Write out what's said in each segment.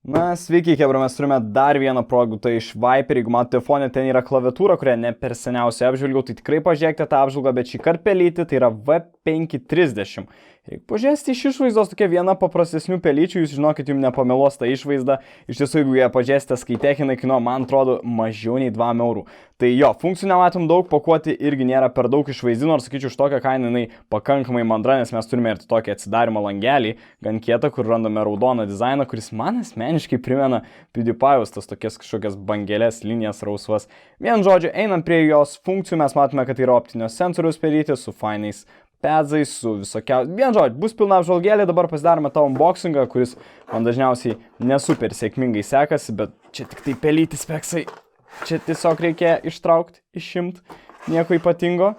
Na, sveiki, kebra, mes turime dar vieną produktą iš Viper. Jeigu matote fone, ten yra klaviatūra, kurią ne per seniausiai apžvelgiau, tai tikrai pažiūrėkite tą apžvalgą, bet šį kartą pelytį tai yra V530. Jeigu pažiūrėsite iš išvaizdos, tokia viena paprastesnių pelyčių, jūs žinokit, jums nepameluos tą išvaizdą. Iš tiesų, jeigu ją pažiūrėsite, skaitechinai kainuoja, man atrodo, mažiau nei 2 eurų. Tai jo, funkcijų nematom daug, pakuoti irgi nėra per daug išvaizdų, nors sakyčiau, už tokią kainą jinai pakankamai mandra, nes mes turime ir tokį atsidarimo langelį, gan kietą, kur randame raudoną dizainą, kuris man asmeniškai primena PewDiePie'us, tas tokias kažkokias bangelės, linijas rausvas. Vien žodžiu, einant prie jos funkcijų, mes matome, kad tai yra optinio sensoriaus pelytė su fainais pedzais, su visokiausiais. Vien žodžiu, bus pilna apžvalgėlė, dabar pasidarome tą unboxingą, kuris man dažniausiai nesuper sėkmingai sekasi, bet čia tik tai pelytis speksai. Čia tiesiog reikia ištraukti, išimti, nieko ypatingo.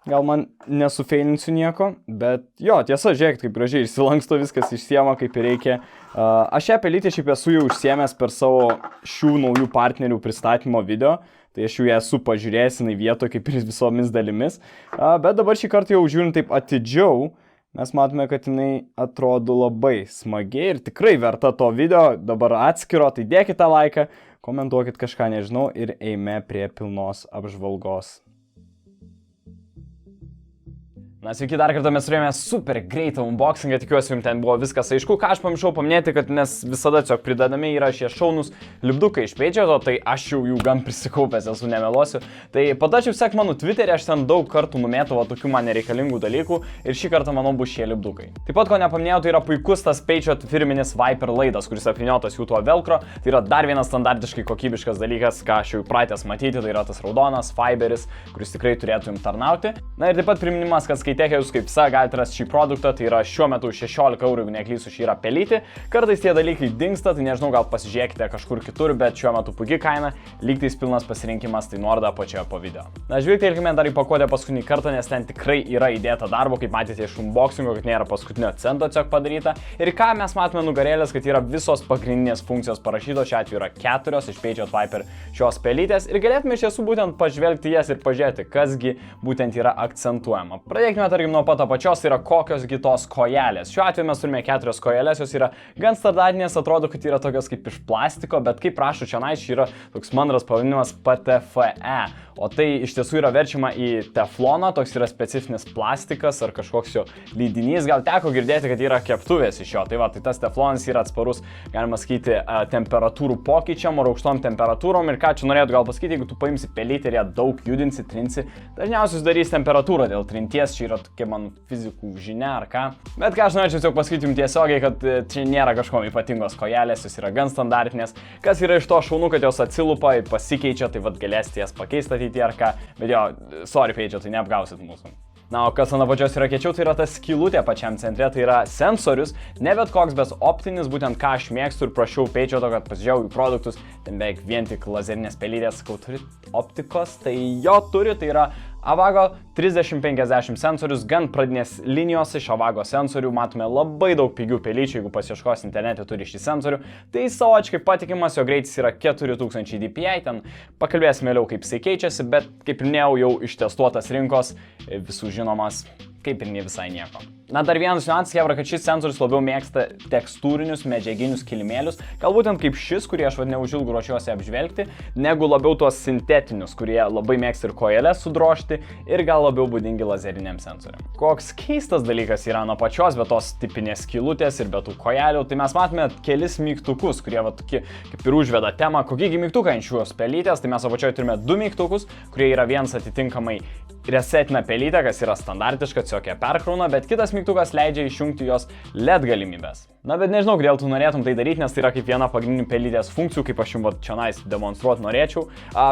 Gal man nesufeilinsiu nieko, bet jo, tiesa, žiūrėkit, kaip gražiai išsilanksto viskas, išsiema kaip ir reikia. Aš šią pelytę šiaip esu jau užsiemęs per savo šių naujų partnerių pristatymo video, tai aš jau ją esu pažiūrėjęs jinai vietoje kaip ir visomis dalimis, bet dabar šį kartą jau žiūrint taip atidžiau, mes matome, kad jinai atrodo labai smagiai ir tikrai verta to video, dabar atskiro, tai dėkite laiką, komentuokit kažką, nežinau, ir eime prie pilnos apžvalgos. Na, sveiki, dar kartą mes turėjome super greitą unboxingą, tikiuosi jums ten buvo viskas aišku. Ką aš pamiršau paminėti, kad mes visada tiesiog pridedami yra šie šaunus lipdukai iš Page'o, tai aš jau jų gan prisikaupęs esu, nemeluosiu. Tai padačiau sek mano Twitter'e, aš ten daug kartų numėtau tokių man nereikalingų dalykų ir šį kartą, manau, bus šie lipdukai. Taip pat, ko nepaminėjau, tai yra puikus tas Page'o firminis Viper laidas, kuris apvyniotas jų tuo velcro. Tai yra dar vienas standartiškai kokybiškas dalykas, ką aš jau pratęs matyti, tai yra tas raudonas fiberis, kuris tikrai turėtų jums tarnauti. Na ir taip pat priminimas, kad skaitėkė jūs kaip visa galite rasti šį produktą, tai yra šiuo metu 16 eurų, jeigu neklysiu, šį yra pelytį. Kartais tie dalykai dingsta, tai nežinau, gal pasižiūrėkite kažkur kitur, bet šiuo metu puikiai kaina, lygtais pilnas pasirinkimas, tai nuoroda apačioje po video. Na, žvilgtelkime dar į pakuotę paskutinį kartą, nes ten tikrai yra įdėta darbo, kaip matėte iš unboxingo, kad nėra paskutinio cento tiesiog padaryta. Ir ką mes matome nugarėlės, kad yra visos pagrindinės funkcijos parašytos, šiuo atveju yra 4 iš Page'o Viper šios pelytės ir galėtume iš tiesų būtent pažvelgti jas ir pažiūrėti, kasgi būtent yra akcentuojama. Pradėkime tarkim nuo pat apačios, tai yra kokiosgi tos kojelės. Šiuo atveju mes turime 4 kojelės, jos yra gan standartinės, atrodo, kad yra tokios kaip iš plastiko, bet kaip prašau čionais, yra toks mandras pavadinimas PTFE. O tai iš tiesų yra verčiama į tefloną, toks yra specifinis plastikas ar kažkoks jo lydinys. Gal teko girdėti, kad yra keptuvės iš jo. Tai va, tai tas teflonas yra atsparus, galima sakyti, temperatūrų pokyčiam ar aukštom temperatūrom. Ir ką čia norėtų gal pasakyti, jeigu tu paimsi pelytę ir ją daug judinsi, trinsi, dažniausiai sudarys temperatūrą dėl trinties, čia yra tokia man fizikų žinia ar ką. Bet ką aš norėčiau tiesiog pasakyti jums tiesiogiai, kad čia nėra kažko ypatingos kojelės, jos yra gan standartinės. Kas yra iš to šaunu, kad jos atsilupa, pasikeičia, tai vad galėsite jas pakeisti ateityje ar ką. Bet jo, sorry Page'o, tai neapgausit mūsų. Na, o kas ant apačios yra kiečiau, tai yra ta skylutė pačiam centre, tai yra sensorius, ne bet koks, bet optinis, būtent ką aš mėgstu ir prašiau Page'o to, kad pasižiūrėjau į produktus, ten beveik vien tik lazerinės pelytės, sakau, turi optikos, tai jo turi, tai yra Avago 3050 sensorius, gan pradinės linijos iš Avago sensorių, matome labai daug pigių pelyčių, jeigu pasieškos internete turi šį sensorių, tai savotiškai patikimas, jo greitis yra 4000 dpi, ten pakalbėsime vėliau kaip jisai keičiasi, bet kaip minėjau, jau ištestuotas rinkos, visų žinomas, kaip ir ne visai nieko. Na, dar vienas niuansas, Hebra, kad šis sensorius labiau mėgsta tekstūrinius medžiaginius kilimėlius, galbūt ten kaip šis, kurie aš neužilgo ruošiuosi apžvelgti, negu labiau tuos sintetinius, kurie labai mėgsta ir kojelės sudrožti ir gal labiau būdingi lazeriniam sensoriam. Koks keistas dalykas yra nuo pačios, be tos tipinės skylutės ir be tų kojelių, tai mes matome kelis mygtukus, kurie va tokie kaip ir užveda temą, kokiegi mygtukai ant šios pelytės, tai mes apačioje turime 2 mygtukus, kurie yra vienas atitinkamai resetina pelytė, kas yra standartiška, tiesiog ją perkrauna, bet kitas mygtukas leidžia išjungti jos LED galimybės. Na, bet nežinau, kodėl tu norėtum tai daryti, nes tai yra kaip viena pagrindinių pelytės funkcijų, kaip aš jums čionais demonstruoti norėčiau.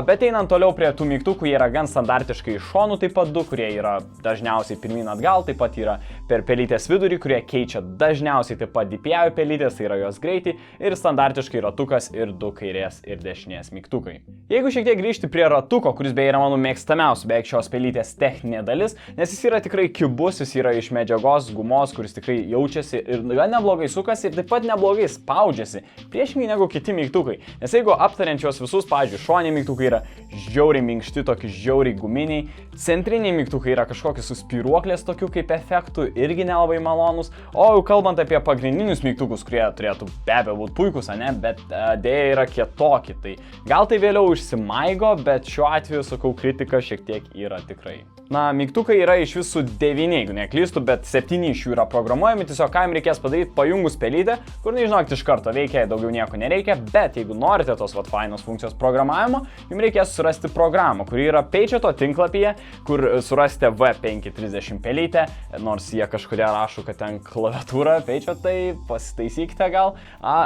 Bet einant toliau prie tų mygtukų, jie yra gan standartiškai iš šonų, taip pat 2, kurie yra dažniausiai pirmyn atgal, taip pat yra per pelytės vidurį, kurie keičia dažniausiai taip pat DPI pelytės, tai yra jos greitį, ir standartiškai ratukas ir 2 kairės ir dešinės mygtukai. Jeigu šiek tiek grįžti prie ratuko, kuris beje yra mano mėgstamiausių beveik šios pelytės pelytės techninė dalis, nes jis yra tikrai kibus, jis yra iš medžiagos, gumos, kuris tikrai jaučiasi ir gan neblogai sukasi ir taip pat neblogai spaudžiasi, priešingai negu kiti mygtukai. Nes jeigu aptariančios visus, pavyzdžiui, šoniai mygtukai yra žiauriai minkšti, tokie žiauriai guminiai, centriniai mygtukai yra kažkokie su spyruoklės tokių kaip efektų, irgi nelabai malonus, o jau kalbant apie pagrindinius mygtukus, kurie turėtų be abejo būti puikus, ne, bet dėja yra kietoki, tai gal tai vėliau išsimaigo, bet šiuo atveju, sakau, kritika šiek tiek yra tikrai. Na, mygtukai yra iš visų 9, jeigu neklystu, bet 7 iš jų yra programuojami, tiesiog ką jums reikės padaryti, pajungus pelytę, kur nežinokit iš karto veikia, daugiau nieko nereikia, bet jeigu norite tos fainos funkcijos programavimo, jums reikės surasti programą, kuri yra Pageto tinklapyje, kur surasite V530 pelytę, nors jie kažkodėl rašo, kad ten klaviatūra Pageto, tai pasitaisykite gal,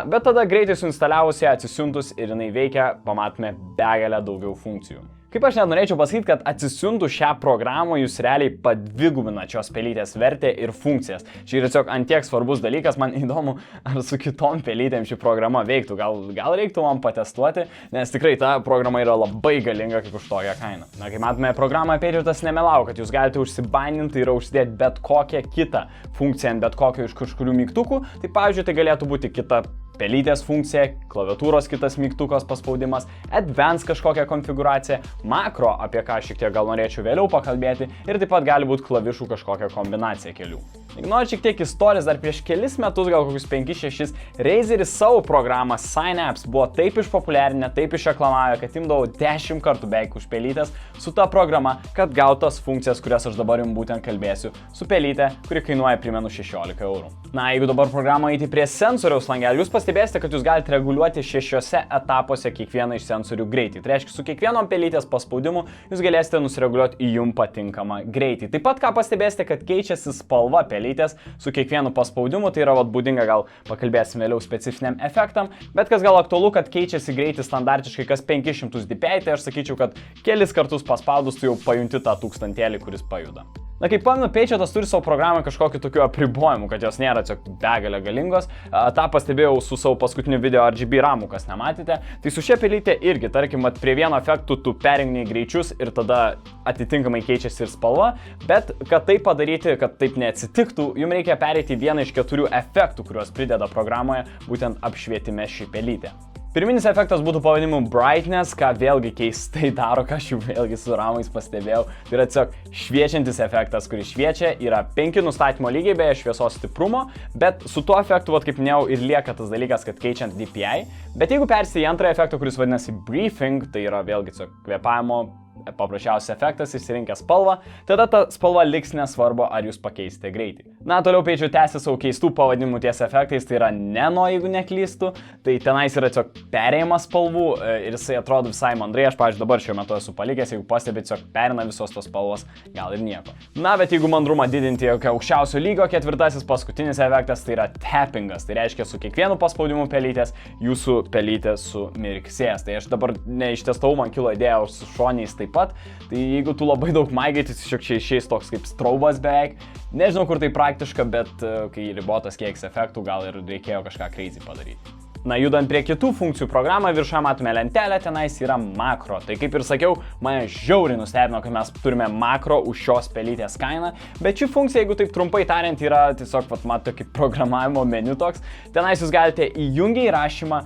bet tada greitai suinstaliavus ją atsisiuntus ir jinai veikia, pamatome begalę daugiau funkcijų. Kaip aš net norėčiau pasakyti, kad atsisiuntų šią programą jūs realiai padvigubina šios pelytės vertę ir funkcijas. Čia yra tiesiog antiek svarbus dalykas, man įdomu, ar su kitom pelytėm ši programa veiktų. Gal reiktų man patestuoti, nes tikrai ta programa yra labai galinga kaip už tokią kainą. Na, kaip matome, programą Pagetas nemelau, kad jūs galite užsibandinti ir užsidėti bet kokią kitą funkciją ant bet kokio iš kažkurių mygtukų. Tai pavyzdžiui, tai galėtų būti kita pelytės funkcija, klaviatūros kitas mygtukas paspaudimas, advanced kažkokia konfiguracija, makro, apie ką šiek tiek gal norėčiau vėliau pakalbėti, ir taip pat gali būti klavišų kažkokia kombinacija kelių. Ignoruojant šiek tiek istorijos, dar prieš kelis metus, gal kokius 5-6, Razeris savo programą Synapse buvo taip išpopuliarinę, taip išreklamavę, kad imdavo 10 kartų beveik už pelytės su ta programa, kad gautas funkcijas, kurias aš dabar jums būtent kalbėsiu, su pelytė, kuri kainuoja, primenu, 16 €. Na, jeigu dabar programą eiti prie sensoriaus langelio, jūs pastebėsite, kad jūs galite reguliuoti 6 etapuose kiekvieną iš sensorių greitį. Tai reiškia, su kiekvienom pelytės paspaudimu jūs galėsite nusireguliuoti į jums patinkamą greitį. Taip pat ką pastebėsite, kad keičiasi spalva pelytės su kiekvienu paspaudimu, tai yra būdinga, gal pakalbėsim vėliau specifiniam efektam, bet kas gal aktualu, kad keičiasi greitis standartiškai kas 500 dpi, tai aš sakyčiau, kad kelis kartus paspaudus tu jau pajunti tą tūkstantėlį, kuris pajuda. Na, kaip pamenu, Pagetas turi savo programą kažkokiu tokiu apribojimu, kad jos nėra tiesiog begalė galingos. Ta pastebėjau su savo paskutiniu video RGB ramu, kas nematėte. Tai su šia pelytė irgi, tarkim, prie vieno efektų tu perjungi greičius ir tada atitinkamai keičiasi ir spalva, bet kad tai padaryti, kad taip neatsitiktų, jums reikia pereiti vieną iš 4 efektų, kuriuos prideda programoje, būtent apšvietime ši pelytė. Pirminis efektas būtų pavadinimu Brightness, ką vėlgi keistai daro, ką aš jau vėlgi su ramais pastebėjau. Tai yra tiesiog šviečiantis efektas, kuris šviečia, yra 5 nustatymo lygiai beje šviesos stiprumo, bet su tuo efektu, kaip minėjau, ir lieka tas dalykas, kad keičiant DPI. Bet jeigu persijai antrą efektą, kuris vadinasi Breathing, tai yra vėlgi tiesiog kvėpavimo paprasčiausias efektas, išsirinkę spalvą, tada ta spalva liks nesvarbu, ar jūs pakeisite greitį. Na, toliau Pageo tęsia savo keistų pavadinimų ties efektais, tai yra Nano, jeigu neklystu, tai tenais yra tiesiog perėjimas spalvų ir jisai atrodo visai mandrai, aš, pavyzdžiui, dabar šiuo metu esu palikęs, jeigu pastebėt, tiesiog perina visos tos spalvos, gal ir nieko. Na, bet jeigu mandrumą didinti jokio aukščiausio lygio, ketvirtasis paskutinis efektas, tai yra tappingas, tai reiškia su kiekvienu paspaudimu pelytės, jūsų pelytė sumirksės. Tai aš dabar neištestavau, man kilo idėja su šoniais taip pat, tai jeigu tu labai daug maigai, tai tiesiog čia išeis toks kaip straubas beveik. Nežinau, kur tai praktiška, bet kai ribotas kiekis efektų, gal ir reikėjo kažką crazy padaryti. Na, judant prie kitų funkcijų programą, viršuje matome lentelę, tenais yra makro. Tai kaip ir sakiau, mane žiauriai nustebino, kad mes turime makro už šios pelytės kainą, bet ši funkcija, jeigu taip trumpai tariant, yra tiesiog, matote, kaip programavimo meniu toks. Tenais jūs galite įjungti įrašymą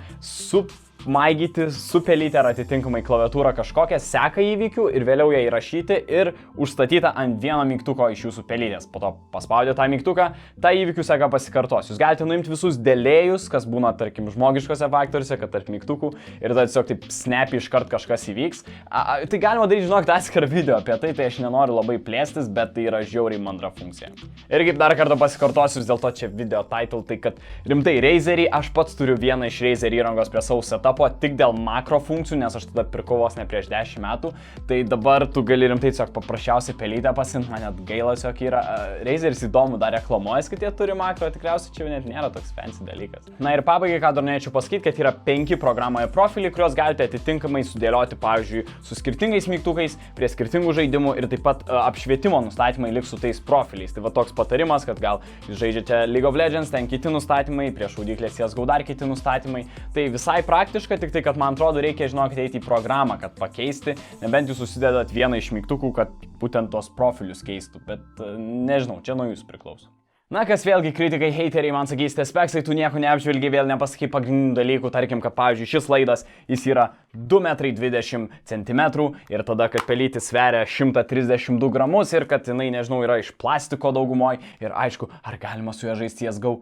maigyti su pelytė ar atitinkamai klaviatūrą kažkokią seką įvykių ir vėliau ją įrašyti ir užstatytą ant vieno mygtuko iš jūsų pelytės. Po to paspaudę tą mygtuką, ta įvykių seka pasikartos. Jūs galite nuimti visus delėjus, kas būna, tarkim, žmogiškose faktoriuose, kad tarp mygtukų ir tada tiesiog taip snappy iškart kažkas įvyks. Tai galima daryti, žinokit, atskirą video apie tai, tai aš nenoriu labai plėstis, bet tai yra žiauriai mandra funkcija. Ir kaip dar kartą pasikartosiu, vis dėlto čia video title, tai kad rimtai Razerį, aš pats turiu vieną iš Razer įrangos prie savo setupo tik dėl makro funkcijų, nes aš tada pirkau vos ne prieš 10 metų, tai dabar tu gali rimtai tiesiog paprasčiausiai pelytę pasiimti, man net gaila tiesiog yra. Razeris įdomu dar reklamuojas, kad jie turi makro, tikriausiai čia jau net nėra toks fancy dalykas. Na ir pabaigai, ką dar norėčiau pasakyti, kad yra 5 programoje profiliai, kuriuos galite atitinkamai sudėlioti, pavyzdžiui, su skirtingais mygtukais, prie skirtingų žaidimų ir taip pat apšvietimo nustatymai liks su tais profiliais. Tai va toks patarimas, kad gal jūs žaidžiate League of Legends, ten kiti nustatymai, prie šaudyklės CSGO dar kiti nustatymai. Tai visai praktiškai logiška, tik tai, kad man atrodo reikia, žinokit, eiti į programą, kad pakeisti, nebent jūs susidedat vieną iš mygtukų, kad būtent tos profilius keistų, bet nežinau, čia nuo jūsų priklauso. Na, kas vėlgi kritikai, heiteriai, man sakysite, speksai, tu nieko neapžvelgiai, vėl nepasakai pagrindinių dalykų, tarkim, kad, pavyzdžiui, šis laidas, jis yra 2,20 m ir tada, kad pelytis sveria 132 gramus ir kad jinai, nežinau, yra iš plastiko daugumoj ir aišku, ar galima su ją žaisti CSGO?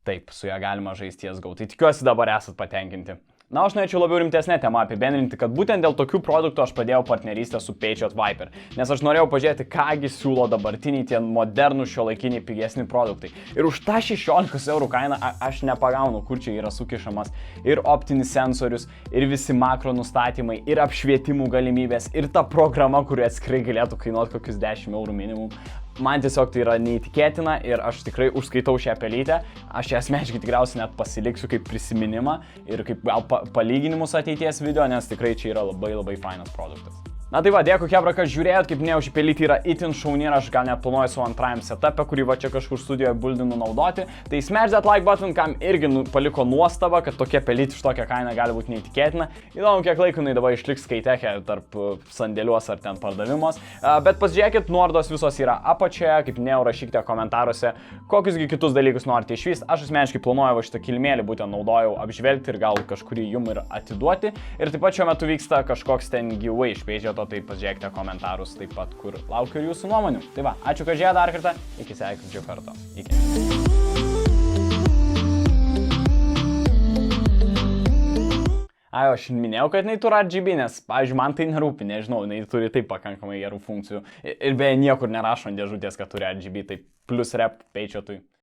Taip, su ją galima žaisti CSGO, tai tikiuosi dabar esat patenkinti. Na, aš norėčiau labiau rimtesnę temą apibendrinti, kad būtent dėl tokių produktų aš pradėjau partnerystę su Patriot Viper, nes aš norėjau pažiūrėti, kągi siūlo dabartiniai tie modernų šiuolaikiniai pigesni produktai. Ir už tą 16 € kainą aš nepagaunu, kur čia yra sukišamas ir optinis sensorius, ir visi makro nustatymai, ir apšvietimų galimybės, ir ta programa, kuri atskirai galėtų kainuoti kokius 10 € minimum. Man tiesiog tai yra neįtikėtina ir aš tikrai užskaitau šią pelytę. Aš ją asmeniškai tikriausiai net pasiliksiu kaip prisiminimą ir kaip gal palyginimus ateities video, nes tikrai čia yra labai fainas produktas. Na tai va, dėkui Hebra, kad žiūrėjot, kaip minėjau, ši pelytė yra itin šauni ir aš gal net planuoju savo antrajam setup'e, kurį va čia kažkur studijoje buldinu naudoti. Tai smash that like button, kam irgi paliko nuostabą, kad tokia pelytė už tokią kainą gali būti neįtikėtina. Įdomu, kiek laiko jinai dabar išliks skaiteke tarp sandėliuos ar ten pardavimuos. Bet pasižiūrėkit, nuorodos visos yra apačioje, kaip minėjau, rašykite komentaruose, kokiusgi kitus dalykus norite išvysti. Aš asmeniškai planuoju va šitą kilimėlį būtent naudojau apžvelgti ir gal kažkurį jum ir atiduoti. Ir taip pat šiuo metu vyksta kažkoks ten giveaway iš Patriot, tai pasižiūrėkite komentarus taip pat, kur laukiu ir jūsų nuomonių. Tai va, ačiū, kad žiūrėjote dar kartą, iki sekančio karto. Iki. Aš minėjau, kad jinai turi RGB, nes, pavyzdžiui, man tai nerūpi, nežinau, jinai turi taip pakankamai gerų funkcijų. Ir beje, niekur nerašo ant dėžutės, kad turi RGB, tai plus rep Patriotui.